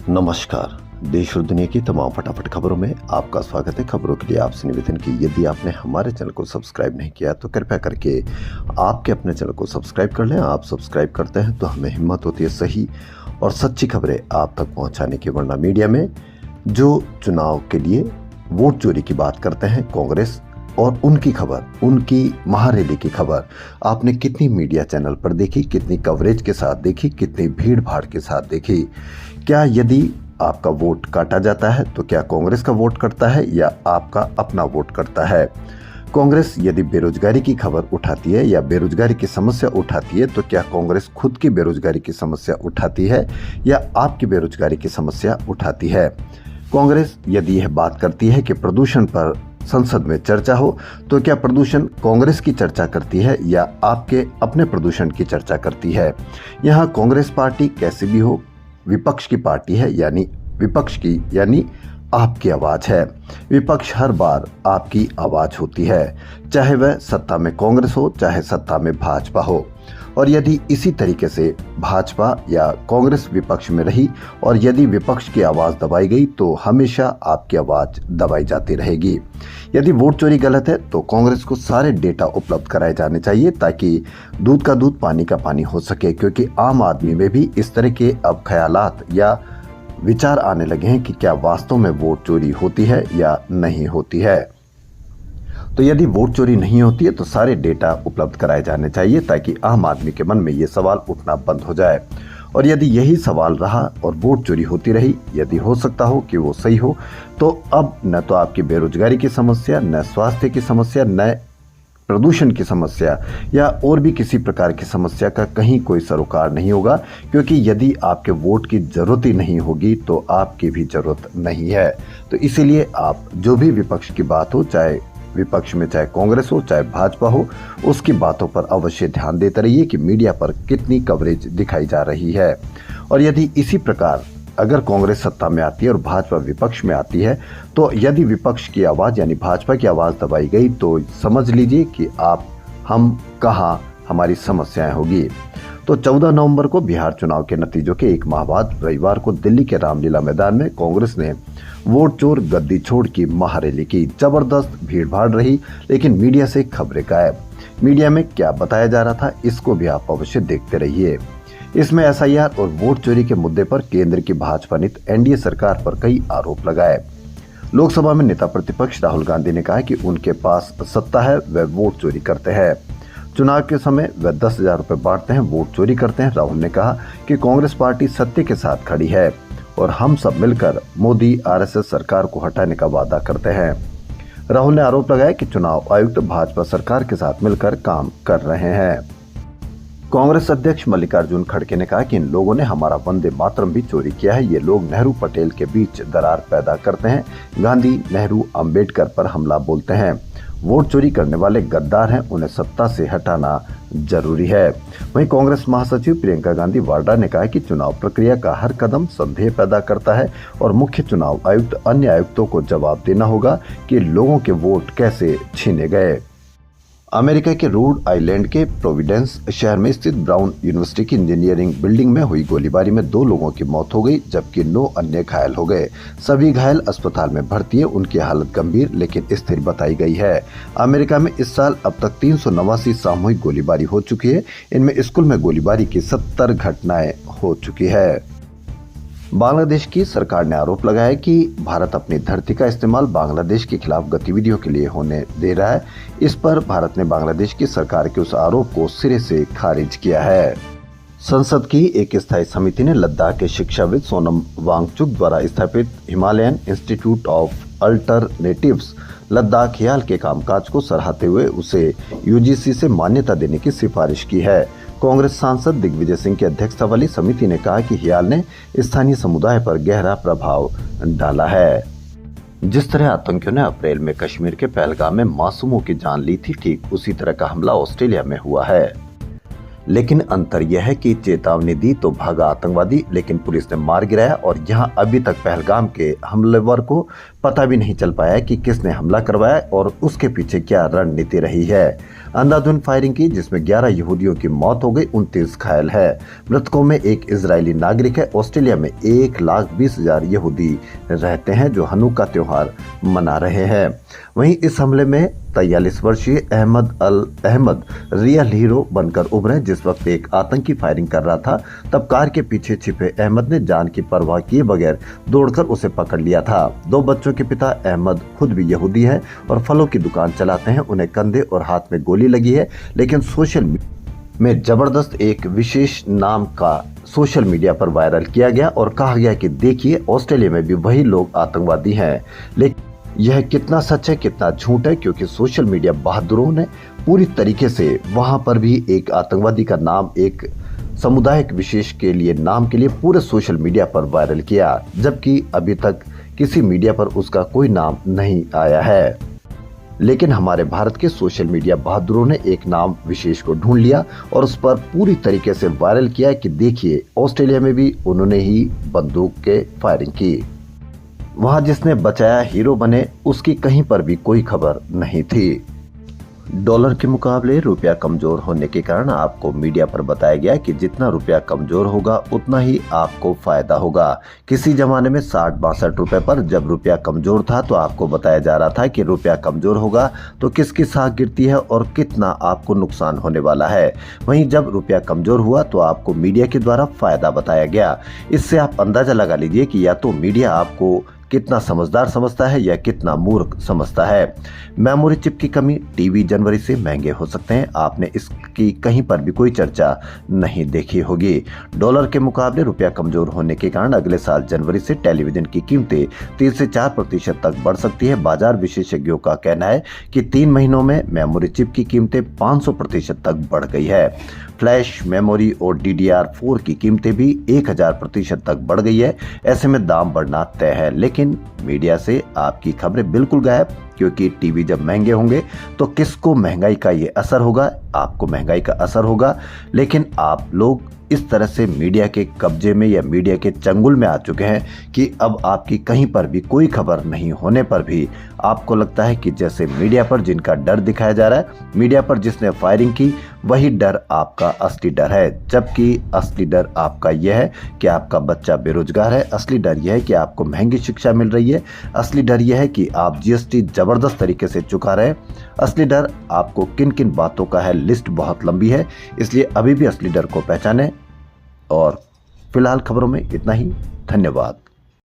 नमस्कार। देश और दुनिया की तमाम फटाफट खबरों में आपका स्वागत है। खबरों के लिए आपसे निवेदन की यदि आपने हमारे चैनल को सब्सक्राइब नहीं किया तो कृपया करके आपके अपने चैनल को सब्सक्राइब कर लें। आप सब्सक्राइब करते हैं तो हमें हिम्मत होती है सही और सच्ची खबरें आप तक पहुंचाने की। वरना मीडिया में जो चुनाव के लिए वोट चोरी की बात करते हैं कांग्रेस और उनकी खबर, उनकी महारैली की खबर आपने कितनी मीडिया चैनल पर देखी, कितनी कवरेज के साथ देखी, कितनी भीड़ भाड़ के साथ देखी। क्या यदि आपका वोट काटा जाता है तो क्या कांग्रेस का वोट कटता है या आपका अपना वोट कटता है? कांग्रेस यदि बेरोजगारी की खबर उठाती है या बेरोजगारी की समस्या उठाती है तो क्या कांग्रेस खुद की बेरोजगारी की समस्या उठाती है या आपकी बेरोजगारी की समस्या उठाती है? कांग्रेस यदि यह बात करती है कि प्रदूषण पर संसद में चर्चा हो तो क्या प्रदूषण कांग्रेस की चर्चा करती है या आपके अपने प्रदूषण की चर्चा करती है? यहाँ कांग्रेस पार्टी कैसी भी हो विपक्ष की पार्टी है, यानी विपक्ष की यानी आपकी आवाज है। विपक्ष हर बार आपकी आवाज होती है, चाहे वह सत्ता में कांग्रेस हो चाहे सत्ता में भाजपा हो। और यदि इसी तरीके से भाजपा या कांग्रेस विपक्ष में रही और यदि विपक्ष की आवाज दबाई गई तो हमेशा आपकी आवाज दबाई जाती रहेगी। यदि वोट चोरी गलत है तो कांग्रेस को सारे डेटा उपलब्ध कराए जाने चाहिए ताकि दूध का दूध पानी का पानी हो सके, क्योंकि आम आदमी में भी इस तरह के अब ख्यालात या विचार आने लगे हैं कि क्या वास्तव में वोट चोरी होती है या नहीं होती है। तो यदि वोट चोरी नहीं होती है तो सारे डेटा उपलब्ध कराए जाने चाहिए ताकि आम आदमी के मन में ये सवाल उठना बंद हो जाए। और यदि यही सवाल रहा और वोट चोरी होती रही, यदि हो सकता हो कि वो सही हो, तो अब न तो आपकी बेरोजगारी की समस्या, न स्वास्थ्य की समस्या, न प्रदूषण की समस्या या और भी किसी प्रकार की समस्या का कहीं कोई सरोकार नहीं होगा, क्योंकि यदि आपके वोट की जरूरत ही नहीं होगी तो आपकी भी जरूरत नहीं है। तो इसीलिए आप जो भी विपक्ष की बात हो, चाहे विपक्ष में चाहे कांग्रेस हो चाहे भाजपा हो, उसकी बातों पर अवश्य ध्यान देते रहिए कि मीडिया पर कितनी कवरेज दिखाई जा रही है। और यदि इसी प्रकार अगर कांग्रेस सत्ता में आती है और भाजपा विपक्ष में आती है तो यदि विपक्ष की आवाज यानी भाजपा की आवाज दबाई गई तो समझ लीजिए कि हम कहां हमारी समस्याएं होगी। तो 14 नवंबर को बिहार चुनाव के नतीजों के एक माह बाद रविवार को दिल्ली के रामलीला मैदान में कांग्रेस ने वोट चोर गद्दी छोड़ की महारैली की। जबरदस्त भीड़ भाड़ रही, लेकिन मीडिया से खबरें गायब। मीडिया में क्या बताया जा रहा था इसको भी आप अवश्य देखते रहिए। इसमें एसआईआर और वोट चोरी के मुद्दे पर केंद्र की भाजपा नीत एनडीए सरकार पर कई आरोप लगाए। लोकसभा में नेता प्रतिपक्ष राहुल गांधी ने कहा कि उनके पास सत्ता है, वह वोट चोरी करते हैं। चुनाव के समय वह 10,000 रुपए बांटते हैं, वोट चोरी करते हैं। राहुल ने कहा कि कांग्रेस पार्टी सत्य के साथ खड़ी है और हम सब मिलकर मोदी आरएसएस सरकार को हटाने का वादा करते हैं। राहुल ने आरोप लगाया कि चुनाव आयुक्त भाजपा सरकार के साथ मिलकर काम कर रहे हैं। कांग्रेस अध्यक्ष मल्लिकार्जुन खड़गे ने कहा कि इन लोगों ने हमारा वंदे मातरम भी चोरी किया है। ये लोग नेहरू पटेल के बीच दरार पैदा करते हैं, गांधी नेहरू अंबेडकर पर हमला बोलते हैं। वोट चोरी करने वाले गद्दार हैं, उन्हें सत्ता से हटाना जरूरी है। वहीं कांग्रेस महासचिव प्रियंका गांधी वाड्रा ने कहा कि चुनाव प्रक्रिया का हर कदम संदेह पैदा करता है और मुख्य चुनाव आयुक्त अन्य आयुक्तों को जवाब देना होगा कि लोगों के वोट कैसे छीने गए। अमेरिका के रोड आइलैंड के प्रोविडेंस शहर में स्थित ब्राउन यूनिवर्सिटी की इंजीनियरिंग बिल्डिंग में हुई गोलीबारी में 2 लोगों की मौत हो गई जबकि 9 अन्य घायल हो गए। सभी घायल अस्पताल में भर्ती है, उनकी हालत गंभीर लेकिन स्थिर बताई गई है। अमेरिका में इस साल अब तक 389 सामूहिक गोलीबारी हो चुकी है। इनमें स्कूल में गोलीबारी की 70 घटनाएं हो चुकी है। बांग्लादेश की सरकार ने आरोप लगाया कि भारत अपनी धरती का इस्तेमाल बांग्लादेश के खिलाफ गतिविधियों के लिए होने दे रहा है। इस पर भारत ने बांग्लादेश की सरकार के उस आरोप को सिरे से खारिज किया है। संसद की एक स्थायी समिति ने लद्दाख के शिक्षाविद सोनम वांगचुक द्वारा स्थापित Himalayan Institute of Alternatives Ladakh हियाल के कामकाज को सराहते हुए उसे यूजीसी से मान्यता देने की सिफारिश की है। कांग्रेस सांसद दिग्विजय सिंह की अध्यक्षता वाली समिति ने कहा कि हियाल ने स्थानीय समुदाय पर गहरा प्रभाव डाला है। जिस तरह आतंकियों ने अप्रैल में कश्मीर के पहलगाम में मासूमों की जान ली थी, ठीक उसी तरह का हमला ऑस्ट्रेलिया में हुआ है। लेकिन अंतर यह है कि चेतावनी दी तो भागा आतंकवादी, लेकिन पुलिस ने मार गिराया और यहां अभी तक पहलगाम के हमलावर को पता भी नहीं चल पाया कि किसने हमला करवाया और उसके पीछे क्या रणनीति रही है। अंधाधुंध फायरिंग की जिसमें 11 यहूदियों की मौत हो गई, 29 घायल है। मृतकों में एक इजरायली नागरिक है। ऑस्ट्रेलिया में 1,20,000 यहूदी रहते हैं जो हनुका त्योहार मना रहे हैं। वहीं इस हमले में 43 वर्षीय अहमद रियल हीरो बनकर उभरे। जिस वक्त एक आतंकी फायरिंग कर रहा था तब कार के पीछे छिपे अहमद ने जान की परवाह किए बगैर दौड़कर उसे पकड़ लिया था। 2 बच्चों के पिता अहमद खुद भी यहूदी हैं और फलों की दुकान चलाते हैं। उन्हें कंधे और हाथ में गोली लगी है, लेकिन सोशल में जबरदस्त एक विशेष नाम का सोशल मीडिया पर वायरल किया गया और कहा गया कि देखिए ऑस्ट्रेलिया में भी वही लोग आतंकवादी हैं। लेकिन यह कितना सच है कितना झूठ है, क्योंकि सोशल मीडिया बहादुरों ने पूरी तरीके से वहां पर भी एक आतंकवादी का नाम एक सामुदायिक विशेष के लिए नाम के लिए पूरे सोशल मीडिया पर वायरल किया, जबकि अभी तक किसी मीडिया पर उसका कोई नाम नहीं आया है। लेकिन हमारे भारत के सोशल मीडिया बहादुरों ने एक नाम विशेष को ढूंढ लिया और उस पर पूरी तरीके से वायरल किया कि देखिए ऑस्ट्रेलिया में भी उन्होंने ही बंदूक के फायरिंग की। वहां जिसने बचाया हीरो बने, उसकी कहीं पर भी कोई खबर नहीं थी। डॉलर के मुकाबले रुपया कमजोर होने के कारण आपको मीडिया पर बताया गया कि जितना रुपया कमजोर होगा उतना ही आपको फायदा होगा। किसी जमाने में 60-62 रुपए पर जब रुपया कमजोर था तो आपको बताया जा रहा था कि रुपया कमजोर होगा तो किसकी साख गिरती है और कितना आपको नुकसान होने वाला है। वहीं जब रुपया कमजोर हुआ तो आपको मीडिया के द्वारा फायदा बताया गया। इससे आप अंदाजा लगा लीजिए कि या तो मीडिया आपको कितना समझदार समझता है या कितना मूर्ख समझता है। मेमोरी चिप की कमी, टीवी जनवरी से महंगे हो सकते हैं, आपने इसकी कहीं पर भी कोई चर्चा नहीं देखी होगी। डॉलर के मुकाबले रुपया कमजोर होने के कारण अगले साल जनवरी से टेलीविजन की कीमतें 3 से 4% तक बढ़ सकती है। बाजार विशेषज्ञों का कहना है कि 3 महीनों में मेमोरी चिप की कीमतें 500% तक बढ़ गई है। फ्लैश मेमोरी और DDR4 की कीमतें भी 1000% तक बढ़ गई है। ऐसे में दाम बढ़ना तय है, लेकिन मीडिया से आपकी खबरें बिल्कुल गायब, क्योंकि टीवी जब महंगे होंगे तो किसको महंगाई का ये असर होगा, आपको महंगाई का असर होगा। लेकिन आप लोग इस तरह से मीडिया के कब्जे में या मीडिया के चंगुल में आ चुके हैं कि अब आपकी कहीं पर भी कोई खबर नहीं होने पर भी आपको लगता है कि जैसे मीडिया पर जिनका डर दिखाया जा रहा है, मीडिया पर जिसने फायरिंग की, वही डर आपका असली डर है। जबकि असली डर आपका यह है कि आपका बच्चा बेरोजगार है, असली डर यह है कि आपको महंगी शिक्षा मिल रही है, असली डर यह है कि आप GST जबरदस्त तरीके से चुका रहे हैं, असली डर आपको किन किन बातों का है, लिस्ट बहुत लंबी है। इसलिए अभी भी असली डर को पहचानें। और फिलहाल खबरों में इतना ही। धन्यवाद।